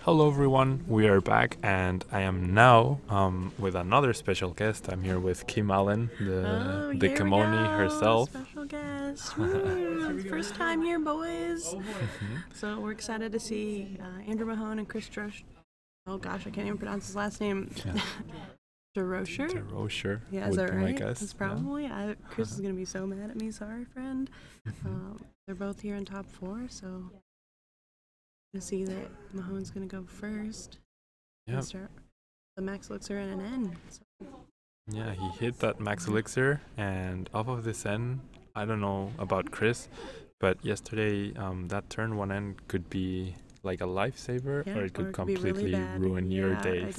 Hello everyone, we are back and I am now with another special guest. I'm here with Kim Allen, the Kemony herself. Special guest. Woo. First time here, boys. So we're excited to see Andrew Mahone and Chris Drosh. Oh gosh, I can't even pronounce his last name. DeRocher? DeRocher. Yeah, is that right? My guess. That's probably. Chris is going to be so mad at me. Sorry, friend. They're both here in top 4, so to see that Mahone's going to go first. Yeah. The max elixir and an N. So. Yeah, he hit that max elixir, and off of this N, I don't know about Chris, but yesterday that turn 1N could be like a lifesaver, or it could completely really ruin your day.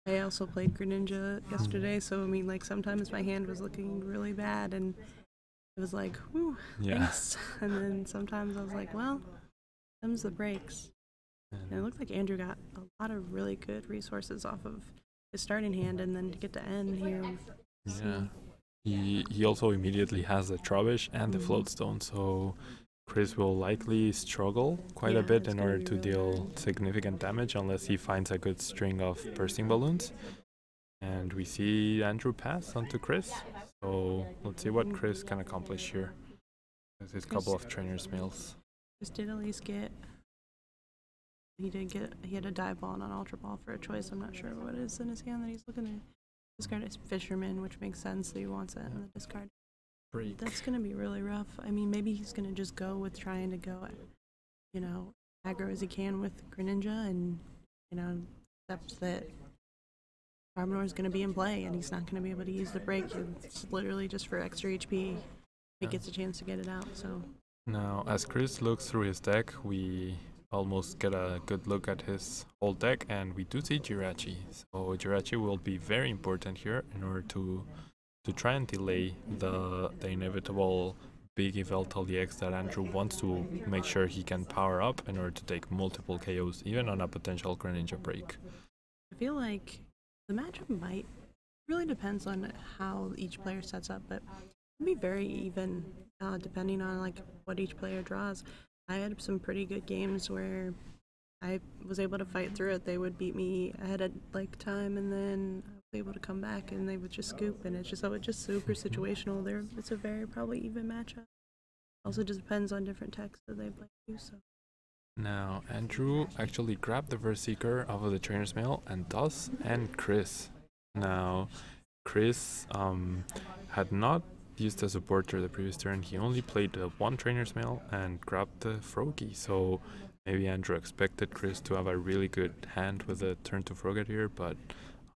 I also played Greninja yesterday, so I mean, like sometimes my hand was looking really bad, and it was like, whew, thanks. And then sometimes I was like, well, comes the breaks. And it looked like Andrew got a lot of really good resources off of his starting hand, and then to get to end here. Yeah. He also immediately has the Trubbish and the Float Stone, so Chris will likely struggle quite a bit in order to deal significant damage unless he finds a good string of bursting balloons. And we see Andrew pass onto Chris, so let's see what Chris can accomplish here with his couple of trainers mails. Chris did at least get... He had a dive ball and an ultra ball for a choice. I'm not sure what is in his hand that he's looking to discard as Fisherman, which makes sense that he wants that in the discard. Break. That's going to be really rough. I mean, maybe he's going to just go with trying to go, aggro as he can with Greninja and, accept that Carbonor is going to be in play and he's not going to be able to use the break. It's literally just for extra HP. He gets a chance to get it out, so. Now, as Chris looks through his deck, we almost get a good look at his whole deck, and we do see Jirachi. So Jirachi will be very important here in order to try and delay the inevitable big Yveltal EX that Andrew wants to make sure he can power up in order to take multiple KOs, even on a potential Greninja break. I feel like the matchup really depends on how each player sets up, but it'll be very even depending on what each player draws. I had some pretty good games where I was able to fight through it. They would beat me ahead of time, and then I was able to come back, and they would just scoop, and it's just super situational. It's a very probably even matchup. Also just depends on different techs that they play too. So. Now Andrew actually grabbed the Verseeker off of the trainer's mail, and thus and Chris. Now Chris had not used the supporter the previous turn. He only played one trainer's mail and grabbed the Froakie, so maybe Andrew expected Chris to have a really good hand with the turn to Frogadier, but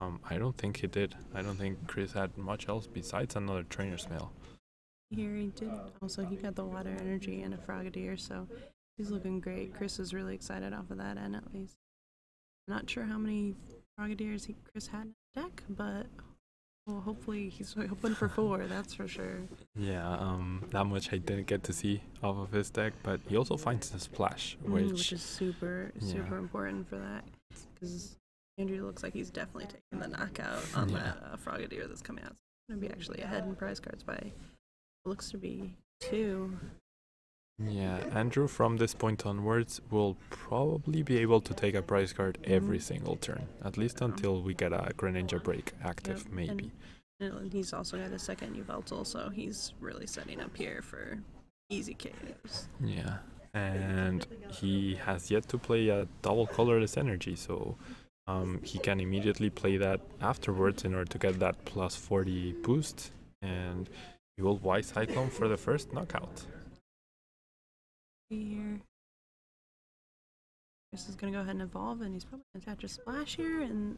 I don't think he did. I don't think Chris had much else besides another trainer's mail. Here he did. Also, he got the water energy and a Frogadier, so he's looking great. Chris is really excited off of that end, at least. I'm not sure how many Frogadiers Chris had in the deck, but well, hopefully he's hoping for 4, that's for sure. Yeah, that much I didn't get to see off of his deck, but he also finds the Splash, which is super important for that, because Andrew looks like he's definitely taking the knockout on that Frogadier that's coming out. It's going to be actually ahead in prize cards by, looks to be 2. Yeah, Andrew from this point onwards will probably be able to take a prize card every single turn, at least until we get a Greninja break active, maybe. And he's also got a second Yveltal, so he's really setting up here for easy KOs. Yeah, and he has yet to play a double colorless energy, so he can immediately play that afterwards in order to get that plus 40 boost, and he will Y Cyclone for the first knockout. Here. Chris is going to go ahead and evolve, and he's probably going to attach a Splash here and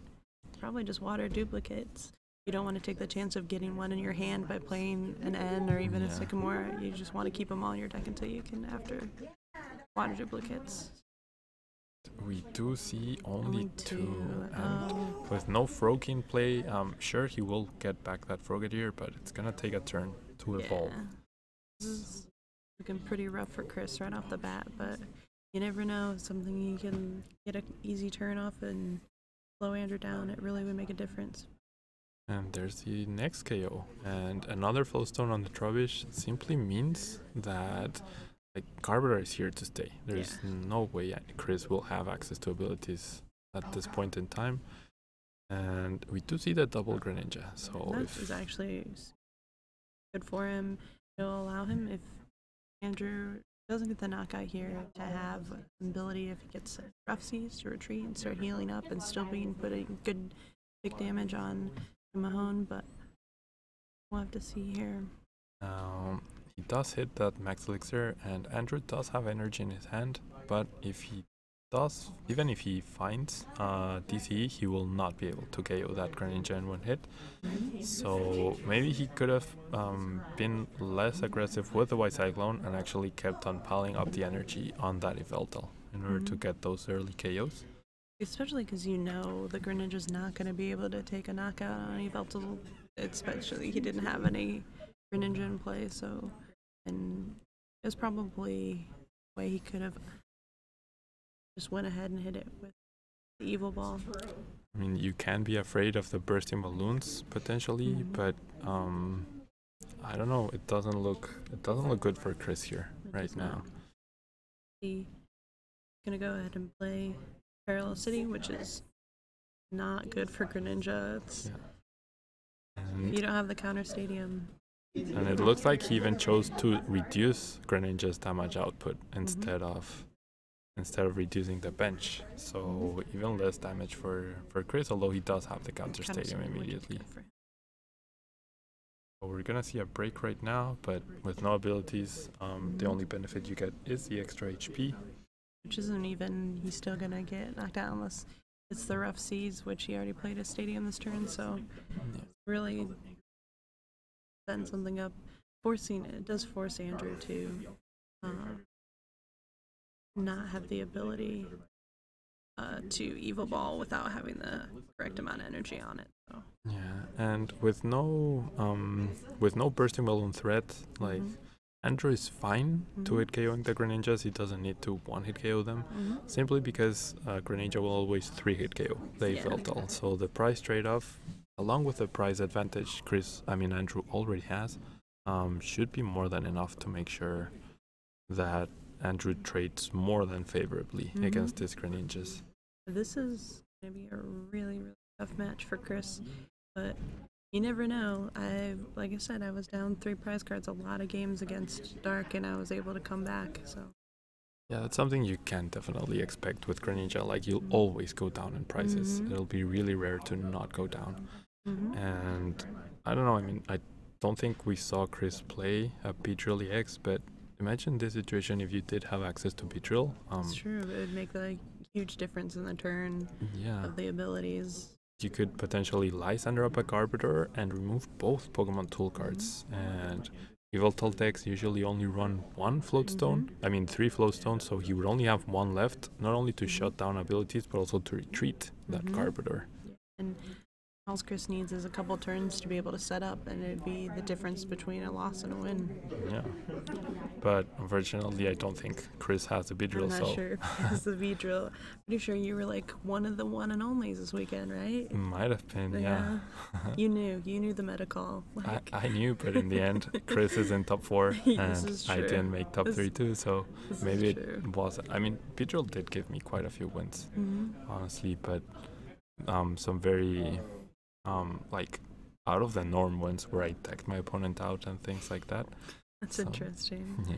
probably just water duplicates. You don't want to take the chance of getting one in your hand by playing an N or even a Sycamore. You just want to keep them all in your deck until you can after water duplicates. We do see only 2, and with no Froakie in play, sure he will get back that Frogadier, but it's going to take a turn to evolve. This is looking pretty rough for Chris right off the bat, but you never know. Something you can get an easy turn off and slow Andrew down. It really would make a difference. And there's the next KO, and another Flowstone on the Trubbish simply means that like Carburetor is here to stay. There's Yeah. no way Chris will have access to abilities at this point in time. And we do see the double Greninja, so That if is actually good for him. It'll allow him, if Andrew doesn't get the knockout here, to have an ability, if he gets rough seas, to retreat and start healing up and still putting good big damage on Mahone, but we'll have to see here. he does hit that max elixir, and Andrew does have energy in his hand, but if he does, even if he finds DCE, he will not be able to KO that Greninja in one hit. So maybe he could have been less aggressive with the White Cyclone and actually kept on piling up the energy on that Yveltal in order to get those early KOs. Especially because you know the Greninja's not going to be able to take a knockout on Yveltal, especially he didn't have any Greninja in play, so, and it was probably a way he could have just went ahead and hit it with the Evil Ball. I mean, you can be afraid of the bursting balloons potentially, but I don't know. It doesn't look good for Chris here right now. He's gonna go ahead and play Parallel City, which is not good for Greninja. It's, if you don't have the counter stadium. And it looks like he even chose to reduce Greninja's damage output instead of reducing the bench. So even less damage for Chris, although he does have the counter stadium immediately. So we're gonna see a break right now, but with no abilities, the only benefit you get is the extra HP. Which isn't even, he's still gonna get knocked out unless it's the rough seas, which he already played a stadium this turn, so really setting something up. It does force Andrew to not have the ability to Evil Ball without having the correct amount of energy on it. So. Yeah, and with no bursting balloon threat, like Andrew is fine to hit KOing the Greninjas. He doesn't need to one hit KO them, simply because Greninja will always 3-hit KO the Yveltal. So the price trade-off, along with the price advantage Andrew already has, should be more than enough to make sure that Andrew trades more than favorably against these Greninjas. This is going to be a really, really tough match for Chris, but you never know. Like I said, I was down 3 prize cards a lot of games against Dark, and I was able to come back. So yeah, that's something you can definitely expect with Greninja. Like, you'll always go down in prices. It'll be really rare to not go down. And I don't know. I mean, I don't think we saw Chris play a Beedrill EX, but imagine this situation if you did have access to Beedrill. It's true. It would make a huge difference in the turn of the abilities. You could potentially Lysander up a Carburetor and remove both Pokemon tool cards. And Yveltal decks usually only run 1 Floatstone. 3 Floatstones, so he would only have 1 left, not only to shut down abilities, but also to retreat that Carburetor. And all Chris needs is a couple turns to be able to set up, and it'd be the difference between a loss and a win. Yeah, but unfortunately, I don't think Chris has a Beedrill. I'm not sure if he has the Beedrill. Pretty sure you were like one of the one and onlys this weekend, right? Might have been, yeah. You knew the meta call. I knew, but in the end, Chris is in top 4, and I didn't make top 3 too, so maybe it was. Beedrill did give me quite a few wins, honestly, but some very out of the norm ones where I decked my opponent out and things like that. That's interesting. Yeah.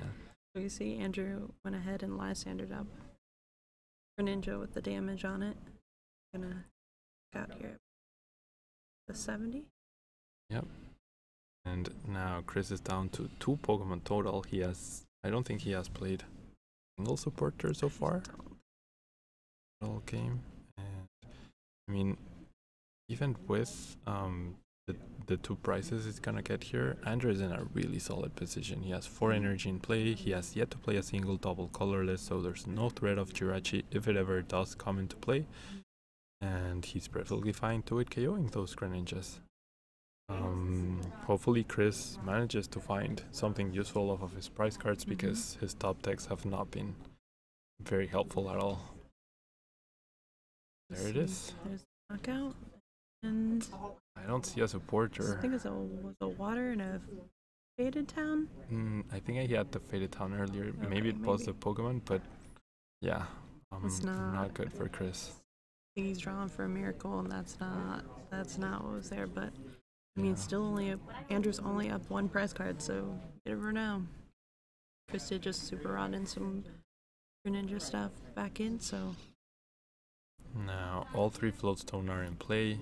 So you see Andrew went ahead and Lysandered up Greninja with the damage on it. Gonna out here the 70. Yep. And now Chris is down to 2 Pokemon total. I don't think he has played single supporter so far. All game. And even with the 2 prizes it's gonna get here, Andrew is in a really solid position. He has 4 energy in play. He has yet to play a single double colorless, so there's no threat of Jirachi if it ever does come into play. And he's perfectly fine to it KOing those Greninjas. Hopefully Chris manages to find something useful off of his prize cards, because his top decks have not been very helpful at all. There it is. There's the knockout. And I don't see a supporter. I think it was a water and a Faded Town? I think he had the Faded Town earlier. Okay, maybe it was the maybe. Pokemon, but yeah, It's not good for Chris. I think he's drawing for a miracle, and that's not what was there. But I mean, Yeah. still Andrew's only up one prize card, so you never know. Chris did just super run in some Greninja stuff back in, so Now all 3 Floatstone are in play.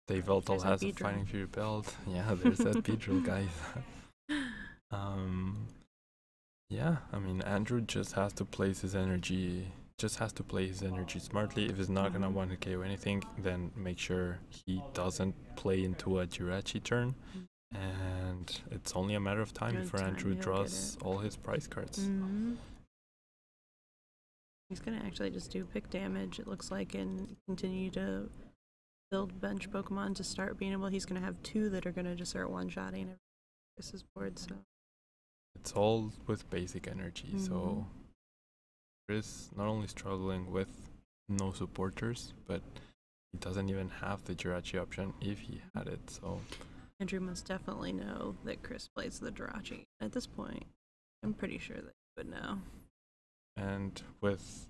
Daveltal There's that has a Beedrill. Fighting Fury belt. Yeah, there's that Beedrill, guys. Yeah, I mean Andrew just has to place his energy. Just has to play his energy smartly. If he's not gonna want to KO anything, then make sure he doesn't play into a Jirachi turn. And it's only a matter of time Good before time, Andrew he'll get draws it. all his prize cards. He's gonna actually just do pick damage, it looks like, and continue to build bench Pokemon to start being able. He's gonna have 2 that are gonna just start one-shotting Chris's board. So It's all with basic energy, so Chris not only struggling with no supporters, but he doesn't even have the Jirachi option if he had it, so Andrew must definitely know that Chris plays the Jirachi. At this point, I'm pretty sure that he would know. and with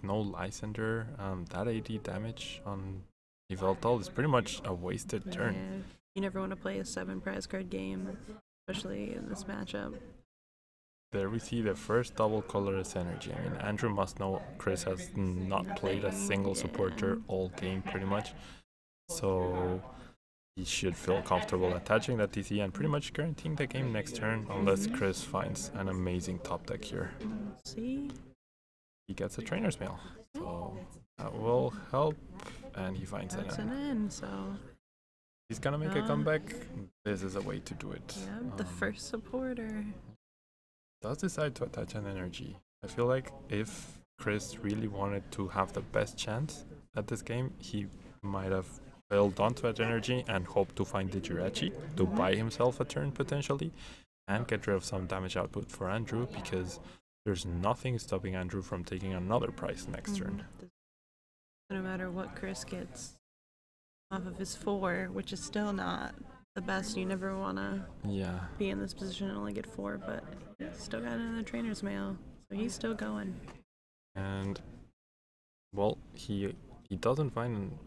no Lysander, that AD damage on Yveltal is pretty much a wasted turn. Yeah, you never want to play a 7 prize card game, especially in this matchup. There we see the first double colorless energy. I mean, Andrew must know Chris has not played a single supporter all game pretty much, so he should feel comfortable attaching that DC and pretty much guaranteeing the game next turn, unless Chris finds an amazing top deck here. See? He gets a trainer's mail, so that will help, and he finds That's an an N, so he's gonna make a comeback. This is a way to do it. yeah, the first supporter. Does decide to attach an energy. I feel like if Chris really wanted to have the best chance at this game, he might have held onto that energy and hoped to find the Jirachi to buy himself a turn potentially and get rid of some damage output for Andrew, because there's nothing stopping Andrew from taking another prize next turn. No matter what Chris gets off of his 4, which is still not the best. You never want to be in this position and only get 4, but he's still got another trainer's mail, so he's still going. And well, he doesn't find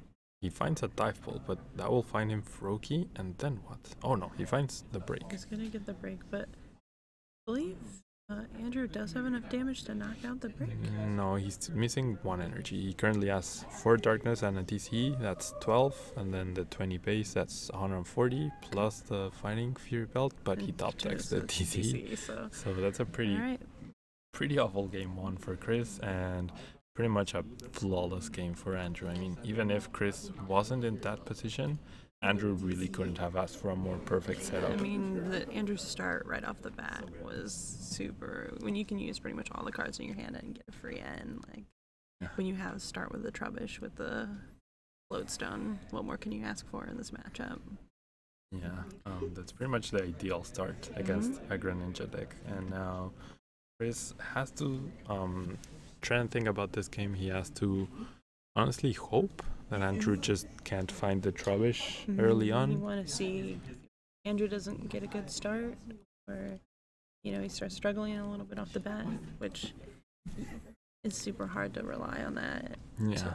he finds a dive ball, but that will find him Froakie, and then what? Oh no, he finds the break. He's gonna get the break, but I believe Andrew does have enough damage to knock out the break. No, he's missing 1 energy. He currently has 4 darkness and a DC, that's 12, and then the 20 base, that's 140, plus the Fighting Fury belt, but he top decks the DC. So that's a pretty awful game 1 for Chris, and pretty much a flawless game for Andrew. I mean, even if Chris wasn't in that position, Andrew really couldn't have asked for a more perfect setup. I mean, Andrew's start right off the bat was super. When you can use pretty much all the cards in your hand and get a free end, like when you have start with the Trubbish with the Lodestone, what more can you ask for in this matchup? Yeah, that's pretty much the ideal start against a Greninja deck. And now Chris has to try and think about this game. He has to honestly hope that Andrew just can't find the Trubbish early on. You want to see if Andrew doesn't get a good start, or he starts struggling a little bit off the bat, which is super hard to rely on that. Yeah.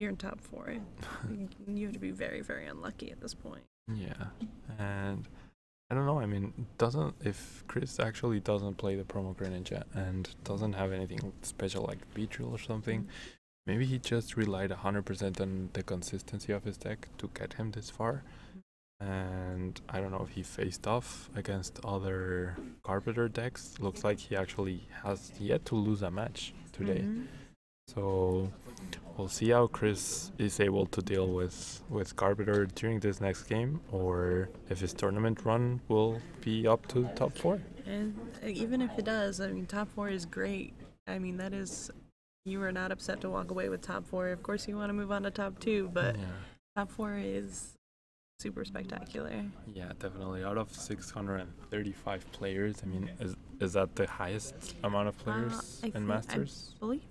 You're in top 4. You have to be very, very unlucky at this point. Yeah, and I don't know. I mean, if Chris actually doesn't play the promo Greninja and doesn't have anything special like Beedrill or something, maybe he just relied 100% on the consistency of his deck to get him this far. And I don't know if he faced off against other Carpenter decks. Looks like he actually has yet to lose a match today. So we'll see how Chris is able to deal with Carpenter during this next game, or if his tournament run will be up to top 4. And even if it does, I mean, top 4 is great. I mean, you are not upset to walk away with top 4. Of course, you want to move on to top 2, but top 4 is super spectacular. Yeah, definitely. Out of 635 players, I mean, is that the highest amount of players in Masters? I believe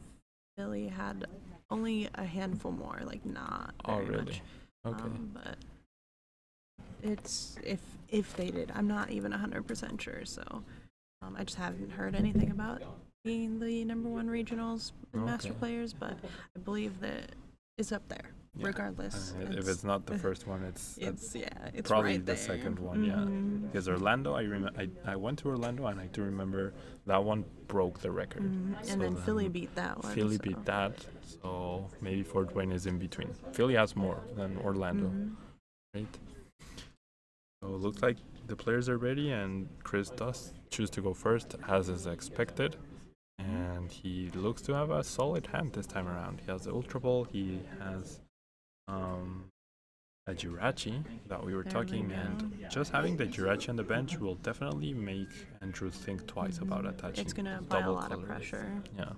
Billy had only a handful more, like not very much. Okay. But It's if they did. I'm not even 100% sure, so I just haven't heard anything about being the #1 regionals in Master Players, but I believe that it's up there, regardless. If it's not the first one, it's probably right the there. second one. Yeah, because Orlando, I went to Orlando and I do remember that one broke the record. And then Philly beat that one. Philly beat that, so maybe Fort Wayne is in between. Philly has more than Orlando, right? So it looks like the players are ready, and Chris does choose to go first, as is expected. And he looks to have a solid hand this time around. He has the Ultra Ball, he has a Jirachi that we were talking, and just having the Jirachi on the bench will definitely make Andrew think twice about attaching. It's gonna apply a lot of pressure. Yeah.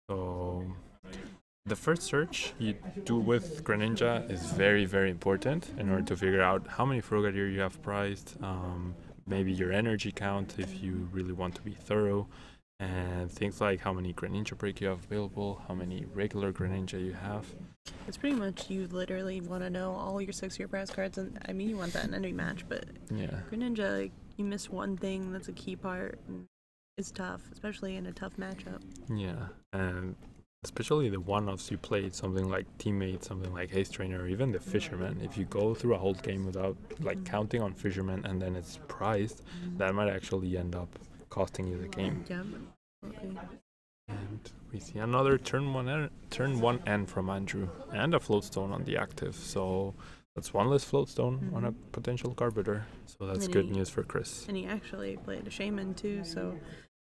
So the first search you do with Greninja is very, very important in order to figure out how many Frogadier you have prized, maybe your energy count if you really want to be thorough, and things like how many Greninja break you have available, how many regular Greninja you have. It's pretty much you literally want to know all your 6-year prize cards, and I mean you want that in any match, but Greninja, like, you miss one thing that's a key part, and it's tough, especially in a tough matchup. Yeah, and especially the one-offs you played, something like Teammate, something like Haste Trainer, or even the Fisherman. If you go through a whole game without like counting on Fisherman and then it's prized, that might actually end up costing you the game. Yeah, okay. And we see another turn one end from Andrew, and a float stone on the active. So that's one less float stone on a potential Carburetor. So that's good news for Chris. And he actually played a Shaman too, so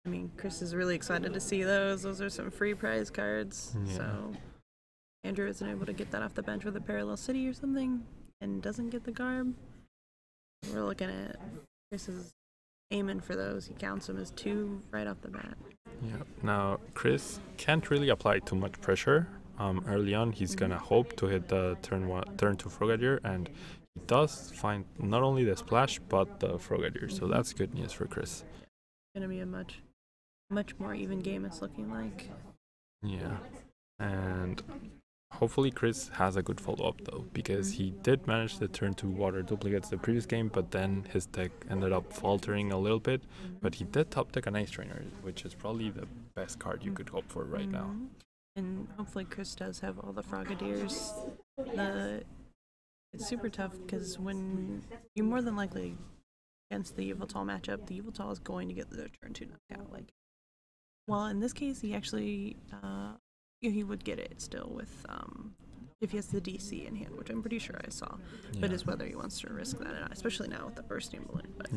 I mean, Chris is really excited to see those. Those are some free prize cards. Yeah. So Andrew isn't able to get that off the bench with a Parallel City or something and doesn't get the Garb. We're looking at Chris is aiming for those. He counts them as 2 right off the bat. Yeah. Now, Chris can't really apply too much pressure. Early on, he's going to hope to hit the turn 2 Frogadier, and he does find not only the splash, but the Frogadier. So that's good news for Chris. It's going to be a much more even game, it's looking like. Yeah, and hopefully Chris has a good follow-up though, because he did manage to turn 2 water duplicates the previous game, but then his deck ended up faltering a little bit. But he did top deck an Ice Trainer, which is probably the best card you could hope for right now. And hopefully Chris does have all the Frogadiers. It's super tough because when you're more than likely against the Yveltal matchup, the Yveltal is going to get the turn 2 knockout. Well, in this case, he actually he would get it still with if he has the DC in hand, which I'm pretty sure I saw. But it's whether he wants to risk that or not, especially now with the bursting balloon. But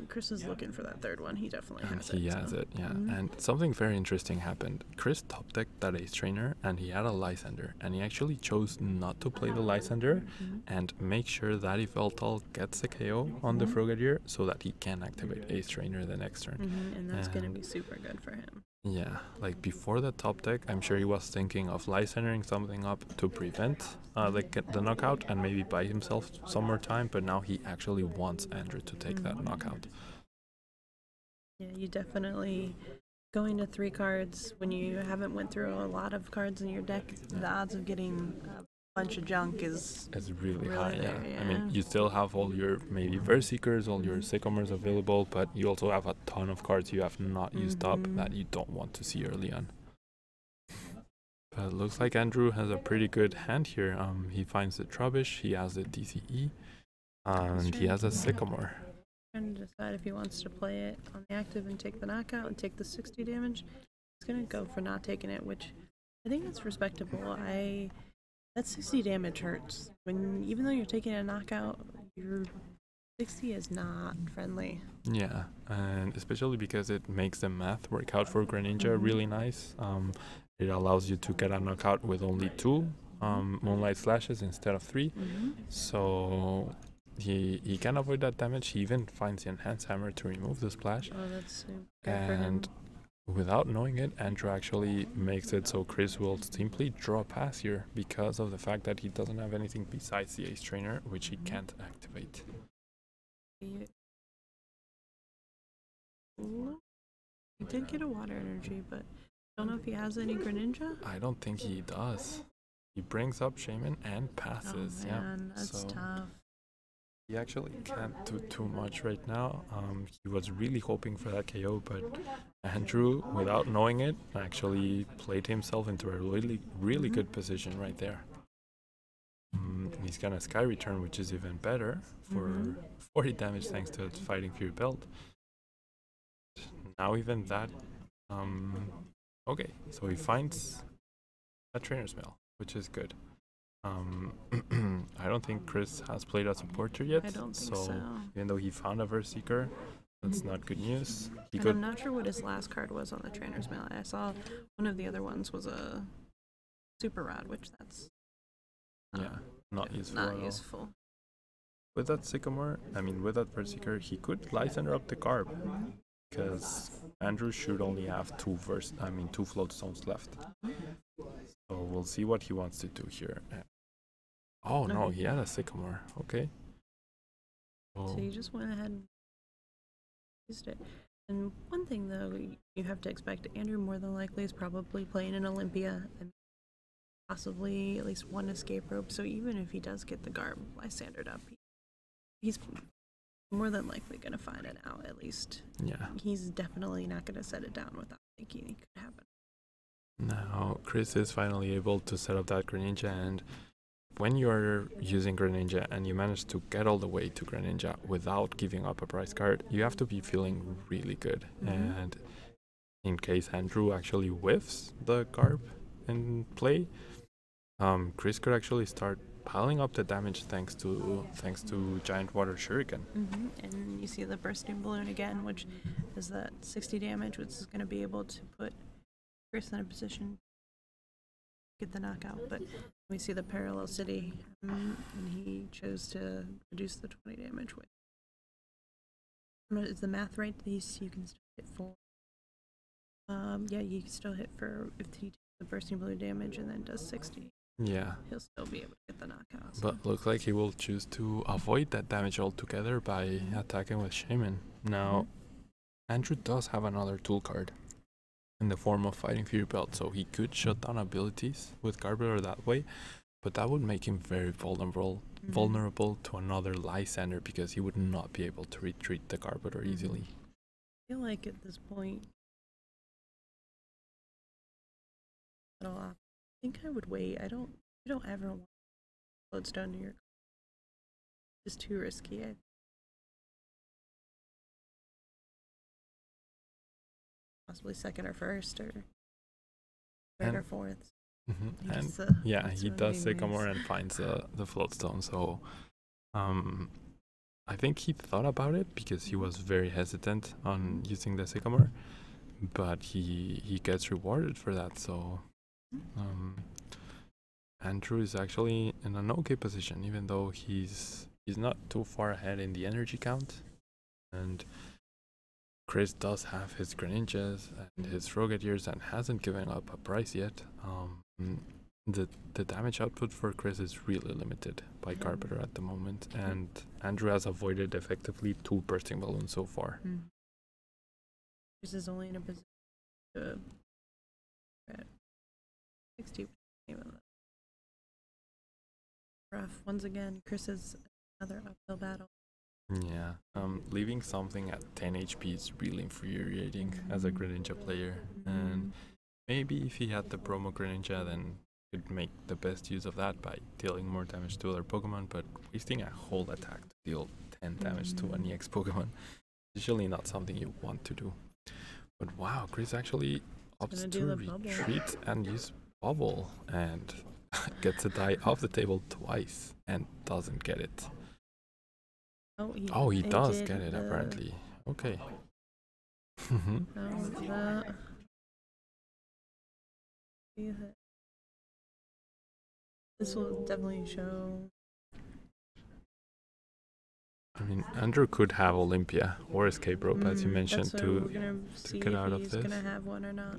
Chris is looking for that third one. He definitely has it. He has it, yeah. And something very interesting happened. Chris top decked that Ace Trainer, and he had a Lysander, and he actually chose not to play the Lysander and make sure that Yveltal gets the KO on the Frogadier so that he can activate Ace Trainer the next turn. And that's going to be super good for him. Yeah, like before the top deck, I'm sure he was thinking of Lysandering something up to prevent the knockout and maybe buy himself some more time, but now he actually wants Andrew to take that knockout. Yeah, you definitely going to 3 cards when you haven't went through a lot of cards in your deck. The odds of getting a bunch of junk is really high. there, I mean, you still have all your maybe Versikers, all your Sycamores available, but you also have a ton of cards you have not used up that you don't want to see early on. But it looks like Andrew has a pretty good hand here. He finds the Trubbish, he has the DCE, and he has a Sycamore. Trying to decide if he wants to play it on the active and take the knockout and take the 60 damage. He's gonna go for not taking it, which I think that's respectable. That 60 damage hurts. Even though you're taking a knockout, your 60 is not friendly. Yeah, and especially because it makes the math work out for Greninja really nice. It allows you to get a knockout with only 2 Moonlight Slashes instead of 3. So he can avoid that damage. He even finds the Enhanced Hammer to remove the splash. Oh, that's super good for him. Without knowing it, Andrew actually makes it so Chris will simply draw a pass here because of the fact that he doesn't have anything besides the Ace Trainer, which he can't activate. He did get a Water Energy, but I don't know if he has any Greninja. I don't think he does. He brings up Shaman and passes. Oh man, that's tough. He actually can't do too much right now. He was really hoping for that KO, but Andrew, without knowing it, actually played himself into a really good position right there. He's gonna Sky Return, which is even better for 40 damage thanks to its Fighting Fury belt. Now even that, okay, so he finds a Trainer's Mail, which is good. I don't think Chris has played as a porter yet. I don't think so. Even though he found a Verseeker, that's not good news. I'm not sure what his last card was on the Trainer's Mail. I saw one of the other ones was a Super Rod, which that's not useful. Not useful. With that Sycamore, with that Verseeker, he could Lysander up the Garb, because Andrew should only have two float stones left. So we'll see what he wants to do here. Oh no, he had a Sycamore. Okay. So you just went ahead and used it. And one thing though, you have to expect Andrew more than likely is probably playing in Olympia and possibly at least one escape rope. So even if he does get the Garb Lysandered up, he's more than likely going to find it out at least. Yeah. He's definitely not going to set it down without thinking it could happen. Now, Chris is finally able to set up that Greninja, and when you're using Greninja and you manage to get all the way to Greninja without giving up a prize card, you have to be feeling really good. And in case Andrew actually whiffs the Garb in play, Chris could actually start piling up the damage thanks to Giant Water Shuriken. And you see the Bursting Balloon again, which is that 60 damage, which is going to be able to put Chris in a position to get the knockout. But we see the Parallel City, and he chose to reduce the 20 damage. Is the math right? You can still hit full. Yeah, you can still hit for if he takes the Bursting Balloon damage and then does 60. Yeah. He'll still be able to get the knockout. So. But looks like he will choose to avoid that damage altogether by attacking with Shaman. Now, Andrew does have another tool card in the form of Fighting Fury belt, so he could shut down abilities with Garbler that way, but that would make him very vulnerable to another Lysander, because he would not be able to retreat the Garbler easily. I feel like at this point, I think I would wait. You don't ever want Lodestone to your. It's too risky. Possibly second or first or third or fourth. He does Sycamore and finds the Floatstone. So I think he thought about it because he was very hesitant on using the Sycamore, but he gets rewarded for that. So Andrew is actually in an okay position, even though he's not too far ahead in the energy count, and Chris does have his Greninjas and his Frogadiers and hasn't given up a prize yet. The damage output for Chris is really limited by Carpenter at the moment, and Andrew has avoided effectively 2 Bursting Balloons so far. Chris is only in a position to 60. Rough. Once again, Chris is another uphill battle. Yeah, leaving something at 10 HP is really infuriating as a Greninja player, and maybe if he had the promo Greninja, then he could make the best use of that by dealing more damage to other Pokemon, but wasting a whole attack to deal 10 damage to an EX Pokemon is usually not something you want to do. But wow, Chris actually opts to retreat and use Bubble, and gets a die off the table twice and doesn't get it. Oh, he does get it apparently. Okay. This will definitely show. I mean, Andrew could have Olympia or Escape Rope, as you mentioned, to get out of this. Gonna have one or not.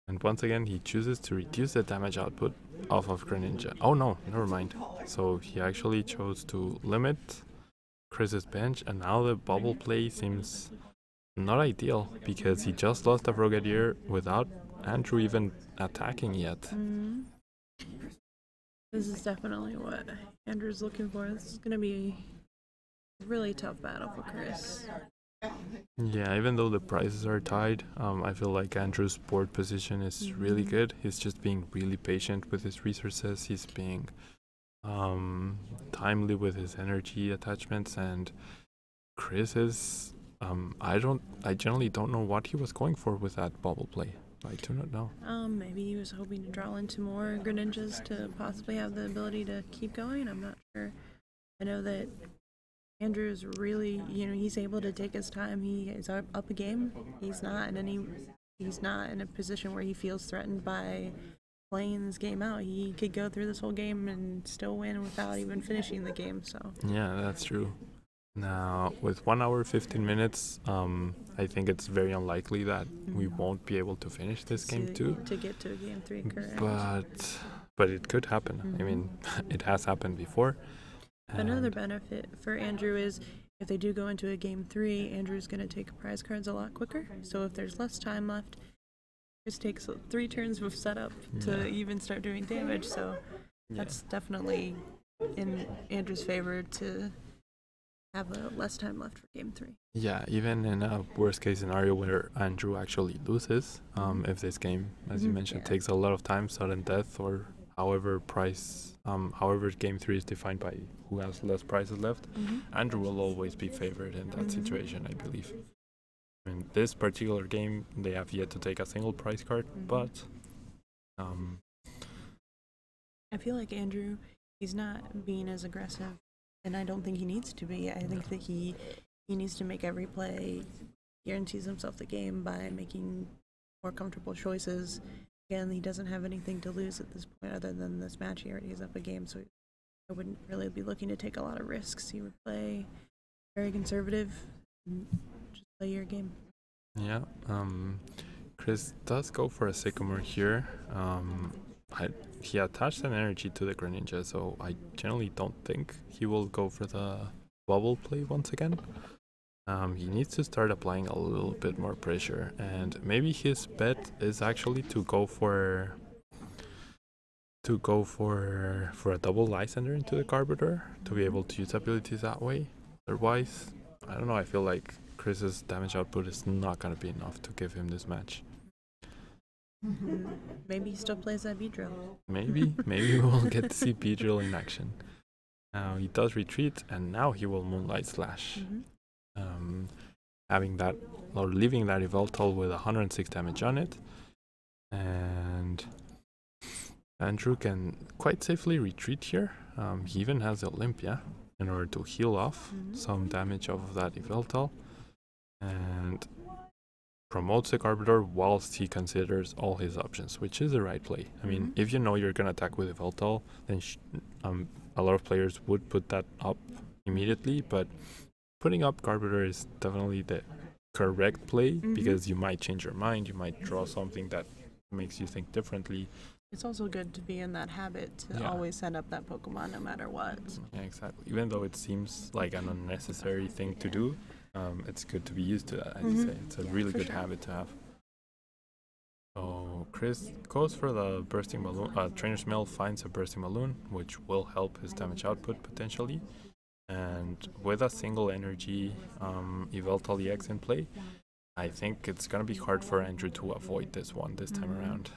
And once again, he chooses to reduce the damage output off of Greninja. Oh no, never mind. So he actually chose to limit Chris's bench, and now the bubble play seems not ideal because he just lost a Frogadier without Andrew even attacking yet. This is definitely what Andrew's looking for. This is going to be Really tough battle for Chris. Yeah, even though the prices are tied, I feel like Andrew's board position is really good. He's just being really patient with his resources. He's being timely with his energy attachments, and Chris is I generally don't know what he was going for with that bubble play. I do not know. Maybe he was hoping to draw into more Greninjas to possibly have the ability to keep going. I'm not sure. I know that Andrew's really, he's able to take his time. He is up a game. He's not in a position where he feels threatened by playing this game out. He could go through this whole game and still win without even finishing the game. So yeah, that's true. Now, with 1 hour 15 minutes, I think it's very unlikely that we won't be able to finish this game too. To get to a game 3, correct? But it could happen. I mean, it has happened before. Another benefit for Andrew is if they do go into a game 3, Andrew's going to take prize cards a lot quicker. So if there's less time left, it just takes 3 turns of setup to even start doing damage. So that's definitely in Andrew's favor to have less time left for game 3. Yeah, even in a worst case scenario where Andrew actually loses, if this game, as you mentioned, takes a lot of time, sudden death, or however game 3 is defined by who has less prizes left, Andrew will always be favored in that situation, I believe. In this particular game, they have yet to take a single prize card, but I feel like Andrew, he's not being as aggressive, and I don't think he needs to be. I think that he needs to make every play, guarantees himself the game by making more comfortable choices. Again, he doesn't have anything to lose at this point other than this match. He already is up a game, so I wouldn't really be looking to take a lot of risks. He would play very conservative and just play your game. Yeah, Chris does go for a Sycamore here. He attached an energy to the Greninja, so I generally don't think he will go for the bubble play once again. He needs to start applying a little bit more pressure, and maybe his bet is actually to go for a double Lysander into the Carburetor to be able to use abilities that way. Otherwise, I don't know, I feel like Chris's damage output is not going to be enough to give him this match. Maybe he still plays that Beedrill. Maybe we'll get to see Beedrill in action. Now he does retreat, and now he will Moonlight Slash. Having that, or leaving that Yveltal with 106 damage on it. And Andrew can quite safely retreat here. He even has Olympia in order to heal off some damage of that Yveltal. And promotes the Carburetor whilst he considers all his options, which is the right play. I mean, if you know you're going to attack with Yveltal, then a lot of players would put that up immediately, but putting up Carburetor is definitely the correct play because you might change your mind, you might draw something that makes you think differently. It's also good to be in that habit to always send up that Pokemon no matter what. Yeah, exactly. Even though it seems like an unnecessary thing to do, it's good to be used to that, as you say. It's a really good habit to have. So Chris goes for the Bursting Balloon. Trainer's Mail finds a Bursting Balloon, which will help his damage output potentially. And with a single energy Yveltal EX in play, I think it's going to be hard for Andrew to avoid this one this time around.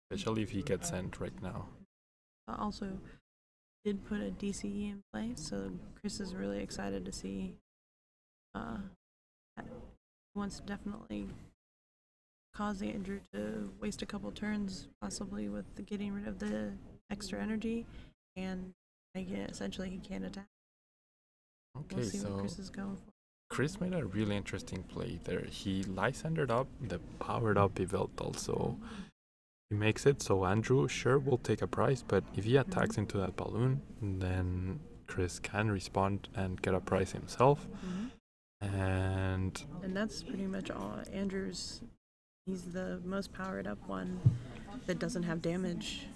Especially if he gets sent right now. Also, did put a DCE in play, so Chris is really excited to see. He wants to definitely cause Andrew to waste a couple turns, possibly with getting rid of the extra energy, and make it essentially he can't attack. Okay, we'll see so what Chris is going for. Chris made a really interesting play there. He Lysandered up the powered up Yveltal, so he makes it so Andrew sure will take a prize, but if he attacks into that balloon, then Chris can respond and get a prize himself. And that's pretty much all. Andrew's, he's the most powered up one that doesn't have damage.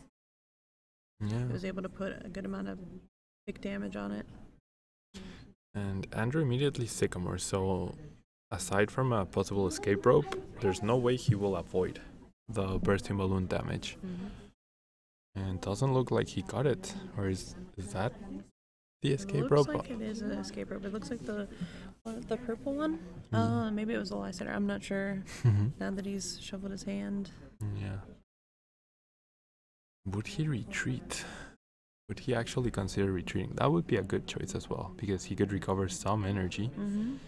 Yeah. He was able to put a good amount of big damage on it. And Andrew immediately Sycamore, so aside from a possible escape rope, there's no way he will avoid the Bursting Balloon damage. And doesn't look like he got it. Or is that The It escape looks rope. like it is an escape rope. It looks like the purple one. Maybe it was the Lysander. I'm not sure. Now that he's shoveled his hand. Yeah. Would he retreat? Would he actually consider retreating? That would be a good choice as well, because he could recover some energy. And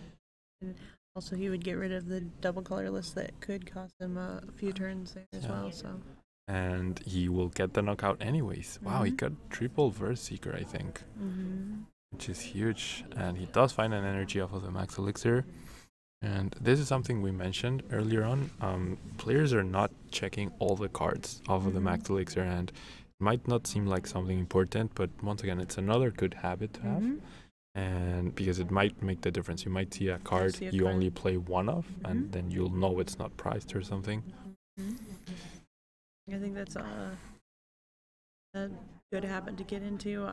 also, he would get rid of the double colorless that could cost him a few turns there as well. So. And he will get the knockout anyways. Wow, he got triple Verse Seeker, I think. Which is huge. And he does find an energy off of the Max Elixir. And this is something we mentioned earlier on. Players are not checking all the cards off of the Max Elixir, and it might not seem like something important, but once again, it's another good habit to have. And because it might make the difference. You might see a card you only play one of, and then you'll know it's not priced or something. I think that's a good habit to get into.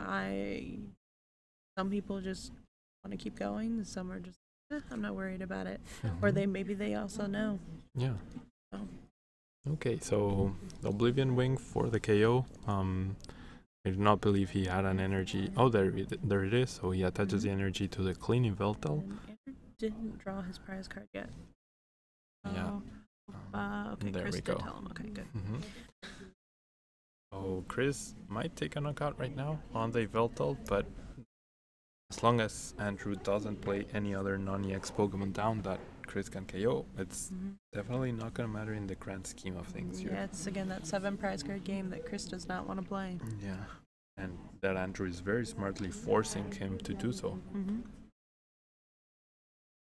Some people just want to keep going. Some are just, I'm not worried about it. Or maybe they also know. Yeah. So. Okay, so Oblivion Wing for the KO. I do not believe he had an energy. Oh, there it is. So he attaches the energy to the Cleaning Veltal. Andrew didn't draw his prize card yet. Yeah. Okay, there Chris we did go. tell him. Okay, good. So Chris might take a knockout right now on the Veltal, but as long as Andrew doesn't play any other non-EX Pokemon down that Chris can KO, it's definitely not going to matter in the grand scheme of things here. Yeah, it's again that 7 prize card game that Chris does not want to play. Yeah, and that Andrew is very smartly forcing him to do so.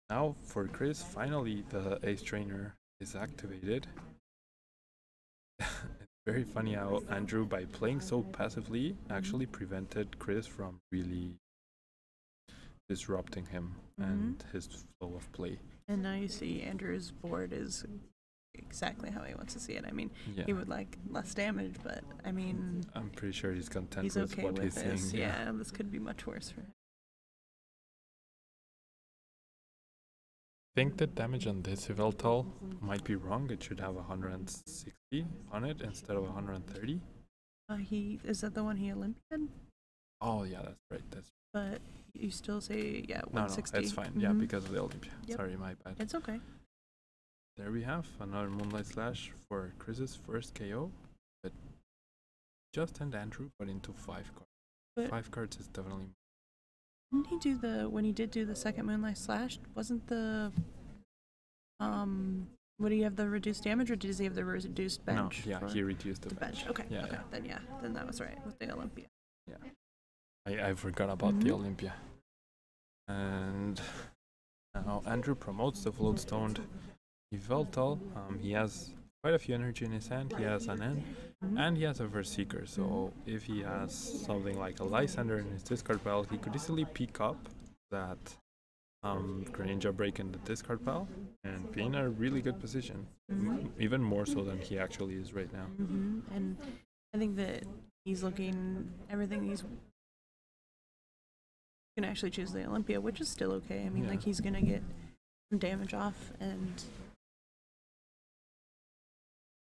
Now for Chris, finally the Ace Trainer is activated. It's very funny how Andrew, by playing so passively, actually prevented Chris from really disrupting him and his flow of play. And now you see Andrew's board is exactly how he wants to see it. I mean, he would like less damage, but I mean, I'm pretty sure he's content he's with okay what with he's this. seeing. Yeah, this could be much worse for him. I think the damage on this Yveltal might be wrong. It should have 160 on it instead of 130. Is that the one he Olympiad? Oh yeah, that's right. But you still say 160. No, it's fine. Yeah, because of the Olympia. Yep. Sorry, my bad. It's okay. There we have another Moonlight Slash for Chris's first KO. But just end Andrew, but into 5 cards. But 5 cards is definitely. Didn't he do when he did do the second Moonlight Slash? Wasn't the would he have the reduced damage, or does he have the reduced bench? No, he reduced the bench. Okay. Yeah, okay. Then that was right with the Olympia. Yeah. I forgot about the Olympia. And now Andrew promotes the Floatstoned Yveltal. He has quite a few energy in his hand. He has an N, and he has a Verse Seeker. So if he has something like a Lysander in his discard pile, he could easily pick up that Greninja break in the discard pile and be in a really good position. Even more so than he actually is right now. And I think that he's looking everything he's gonna actually choose the Olympia, which is still okay. I mean, like, he's gonna get some damage off and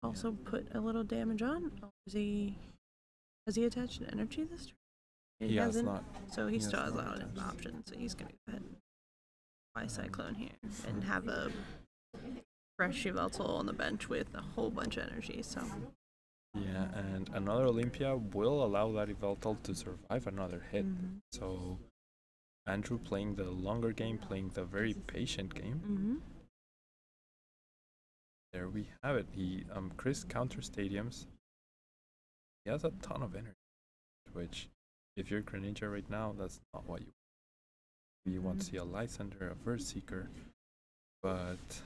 also put a little damage on. Has he attached energy this turn? He hasn't. So he still has a lot of options. So he's gonna go ahead and buy Cyclone here and have a fresh Yveltal on the bench with a whole bunch of energy. So. Yeah, and another Olympia will allow that Yveltal to survive another hit. So Andrew playing the longer game, playing the very patient game. There we have it. Chris counter stadiums. He has a ton of energy, which if you're Greninja right now, that's not what you want. You want to see a Lysander, a Verse Seeker, but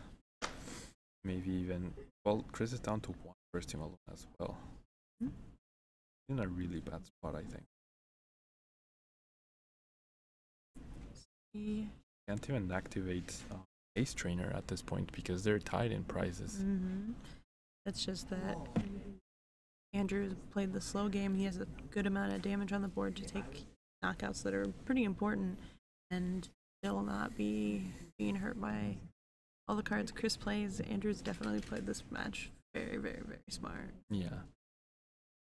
maybe even, well, Chris is down to 1 First Team alone as well. In a really bad spot, I think. Can't even activate Ace Trainer at this point because they're tied in prizes. It's just that Andrew played the slow game. He has a good amount of damage on the board to take knockouts that are pretty important and still not being hurt by all the cards Chris plays. Andrew's definitely played this match very, very, very smart. Yeah.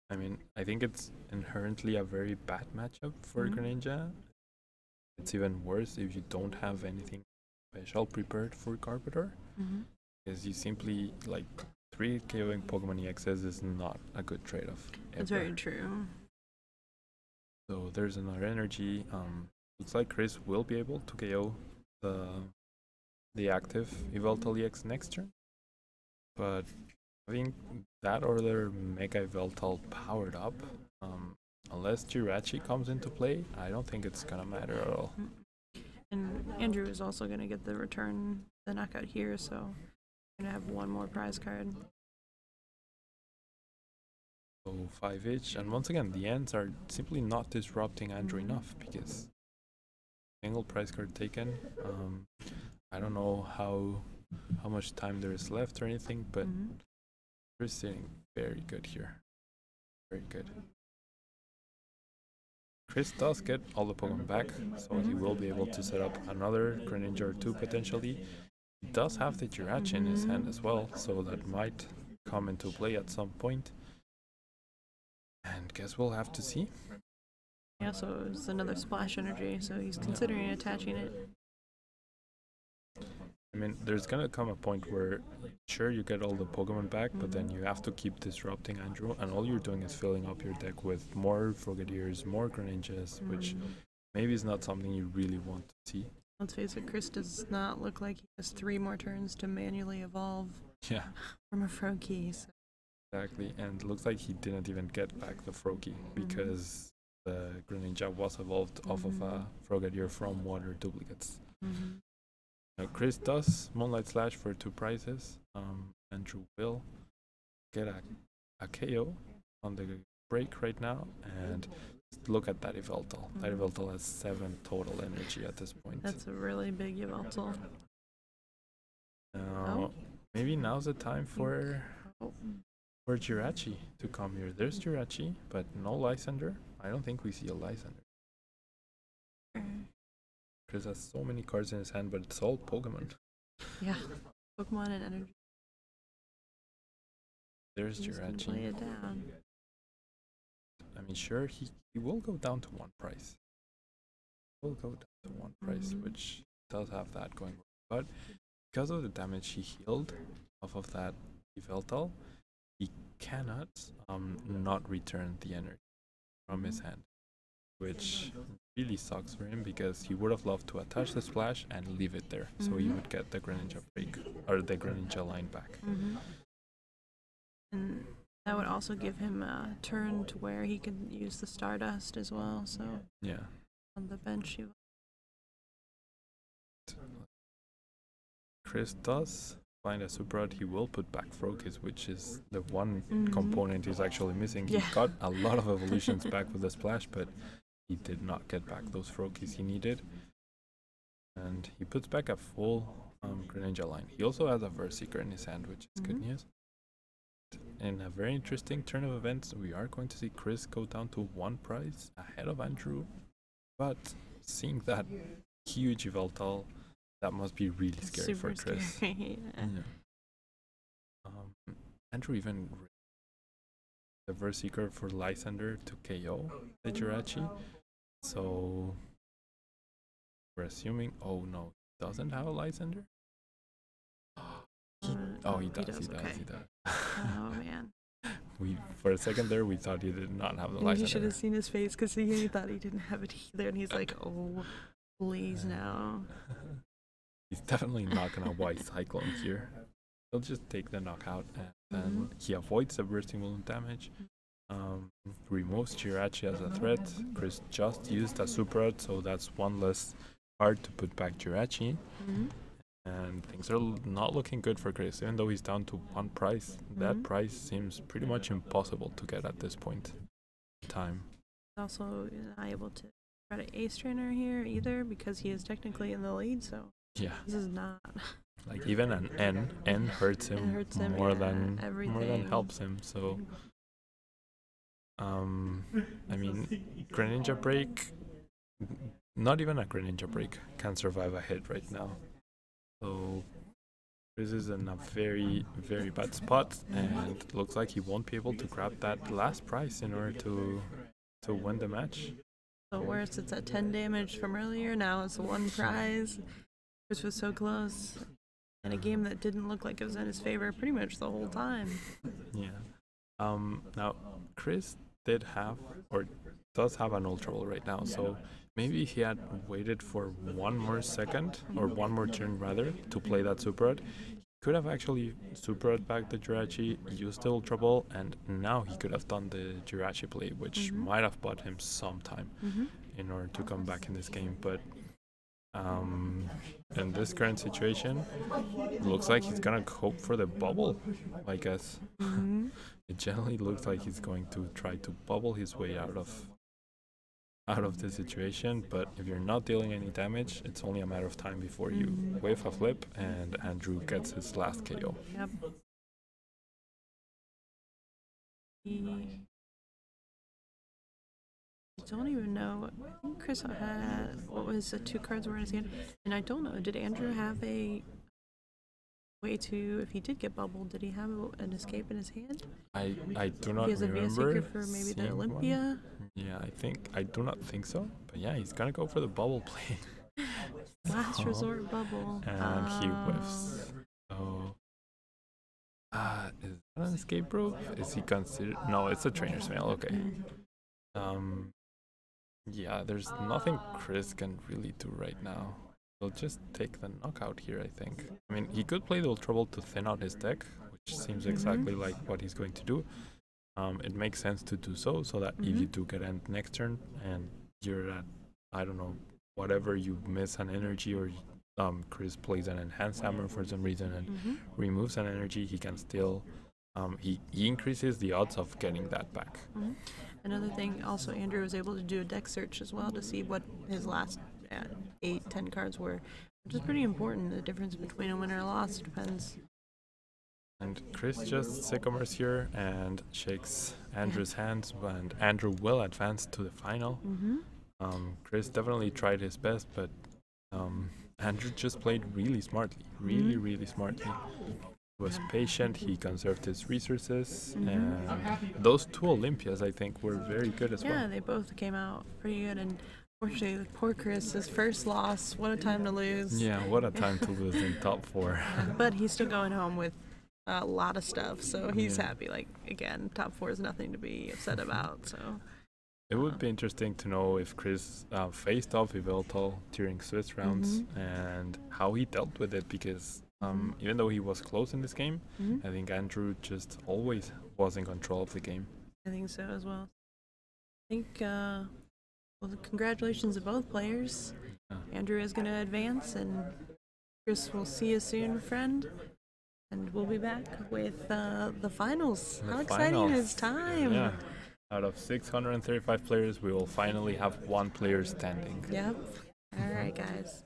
I mean, I think it's inherently a very bad matchup for Greninja. It's even worse if you don't have anything special prepared for Carpador. Because you simply, like, 3 KOing Pokemon EXs is not a good trade-off. That's very true. So there's another energy. Looks like Chris will be able to KO the active Yveltal EX next turn. But having that other Mega Yveltal powered up, unless Jirachi comes into play, I don't think it's gonna matter at all. And Andrew is also gonna get the return, the knockout here, so we're gonna have one more prize card. So 5 each, and once again, the ends are simply not disrupting Andrew enough because single prize card taken. I don't know how much time there is left or anything, but we're sitting very good here. Very good. Chris does get all the Pokemon back, so he will be able to set up another Greninja or 2 potentially. He does have the Jirachi in his hand as well, so that might come into play at some point. And guess we'll have to see. Yeah, so it's another splash energy, so he's considering attaching it. I mean, there's gonna come a point where, sure, you get all the Pokemon back, but then you have to keep disrupting Andrew, and all you're doing is filling up your deck with more Frogadiers, more Greninjas, which maybe is not something you really want to see. Let's face it, Chris does not look like he has 3 more turns to manually evolve from a Froakie. So. Exactly, and looks like he didn't even get back the Froakie because the Greninja was evolved off of a Frogadier from water duplicates. Now Chris does Moonlight Slash for 2 prizes. Andrew will get a KO on the break right now, and look at that Yveltal. That Yveltal has 7 total energy at this point. That's a really big Yveltal. Now, maybe now's the time for Jirachi to come here. There's Jirachi, but no Lysander. I don't think we see a Lysander. Chris has so many cards in his hand, but it's all Pokemon. Yeah, Pokemon and energy. There's Jirachi. Play it down. I mean, sure, he will go down to 1 price. Will go down to 1 price, which does have that going. But because of the damage he healed off of that Yveltal, he cannot not return the energy from his hand, which really sucks for him because he would have loved to attach the splash and leave it there, so he would get the Greninja break or the Greninja line back. And that would also give him a turn to where he could use the Stardust as well. So yeah, on the bench, Chris does find a super out. He will put back Froakies, which is the one component he's actually missing. He got a lot of evolutions back with the splash, but he did not get back those Froakies he needed. And he puts back a full Greninja line. He also has a Verseeker in his hand, which is good news. In a very interesting turn of events, we are going to see Chris go down to 1 prize ahead of Andrew. But seeing that huge Yveltal, that must be really scary for Chris. Andrew even the Verseeker for Lysander to KO the Jirachi. So we're assuming, oh no, he doesn't have a Lysander? He does. Oh man. For a second there, we thought he did not have the Lysander. You should have seen his face because he thought he didn't have it either, and he's like, oh, please no. He's definitely not going to white Cyclone here. He'll just take the knockout, and then he avoids the bursting balloon damage. Removes Jirachi as a threat. Chris just used a super out, so that's 1 less card to put back Jirachi. And things are not looking good for Chris. Even though he's down to 1 price, that price seems pretty much impossible to get at this point in time. Also not able to try to ace trainer here either because he is technically in the lead, so yeah, this is not like even an N hurts him, more than helps him. So I mean, Greninja break, not even a Greninja break can survive a hit right now. So Chris is in a very, very bad spot, and looks like he won't be able to grab that last prize in order to win the match. So worse, it's at 10 damage from earlier, now it's 1 prize. Chris was so close. In a game that didn't look like it was in his favor pretty much the whole time. Yeah. Now, Chris did have, or does have an Ultra Ball right now, so maybe he had waited for 1 more second, or 1 more turn rather, to play that Super Art. He could have actually Super Art back the Jirachi, used the Ultra Ball, and now he could have done the Jirachi play, which might have bought him some time in order to come back in this game, but in this current situation, it looks like he's gonna hope for the bubble, I guess. It generally looks like he's going to try to bubble his way out of the situation, but if you're not dealing any damage, it's only a matter of time before you whiff a flip and Andrew gets his last KO. Yep. I don't even know. I think Chris had, what was the 2 cards were in his hand? And I don't know, did Andrew have a way to, if he did get bubbled, did he have an escape in his hand? I do not He has a remember. Secret for maybe the Olympia? Yeah, I do not think so. But yeah, he's gonna go for the bubble play. Last resort bubble. And he whiffs. So is that an escape rope? Is he considered? No, it's a trainer's mail. Okay. Yeah, there's nothing Chris can really do right now. He'll just take the knockout here, I think. I mean, he could play the Ultra Ball to thin out his deck, which seems exactly like what he's going to do. It makes sense to do so that if you do get end next turn and you're at, I don't know, whatever, you miss an energy or Chris plays an Enhanced Hammer for some reason and removes an energy, he can still, he increases the odds of getting that back. Another thing, also Andrew was able to do a deck search as well to see what his last 8-10 cards were, which is pretty important. The difference between a win or a loss depends. And Chris just sycamores here and shakes Andrew's hands, and Andrew will advance to the final. Chris definitely tried his best, but Andrew just played really smartly, really smartly. He was patient, he conserved his resources, and those 2 Olympias, I think, were very good as well. Yeah, they both came out pretty good, and unfortunately, poor Chris, his first loss, what a time to lose. Yeah, what a time to lose in top 4. But he's still going home with a lot of stuff, so he's happy. Like, again, top 4 is nothing to be upset about, so... It would be interesting to know if Chris faced off Yveltal during Swiss rounds and how he dealt with it, because even though he was close in this game, I think Andrew just always was in control of the game. I think so as well. I think, well, congratulations to both players. Andrew is going to advance, and Chris, we'll see you soon, friend. And we'll be back with the finals. How exciting is time? Yeah. Out of 635 players, we will finally have 1 player standing. Yep. All right, guys.